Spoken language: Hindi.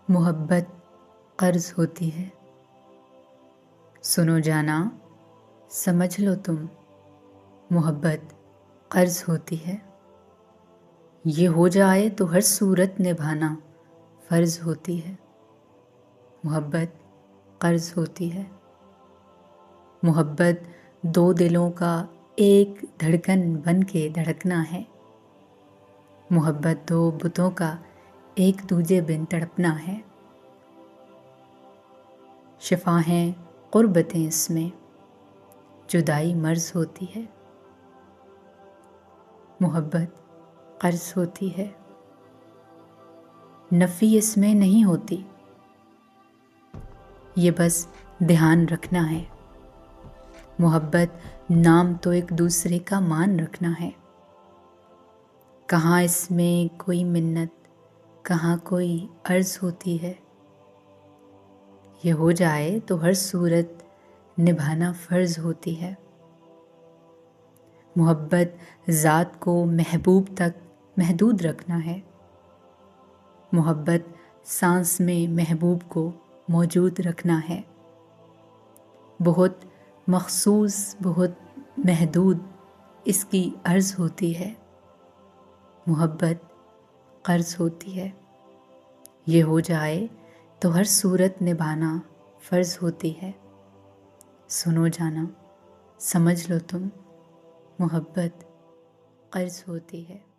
मोहब्बत कर्ज होती है। सुनो जाना, समझ लो तुम, मोहब्बत कर्ज होती है। ये हो जाए तो हर सूरत निभाना फर्ज होती है। मोहब्बत कर्ज होती है। मोहब्बत दो दिलों का एक धड़कन बन के धड़कना है। मोहब्बत दो बुतों का एक दूजे बिन तड़पना है। शिफा हैं कुर्बतें इसमें, जुदाई मर्ज होती है। मोहब्बत कर्ज होती है। नफ़ी इसमें नहीं होती, ये बस ध्यान रखना है। मोहब्बत नाम तो एक दूसरे का मान रखना है। कहाँ इसमें कोई मिन्नत, कहाँ कोई अर्ज होती है। ये हो जाए तो हर सूरत निभाना फर्ज होती है। मोहब्बत ज़ात को महबूब तक महदूद रखना है। मोहब्बत सांस में महबूब को मौजूद रखना है। बहुत मखसूस, बहुत महदूद इसकी अर्ज़ होती है। मोहब्बत कर्ज होती है। ये हो जाए तो हर सूरत निभाना फ़र्ज होती है। सुनो जाना, समझ लो तुम, मोहब्बत कर्ज होती है।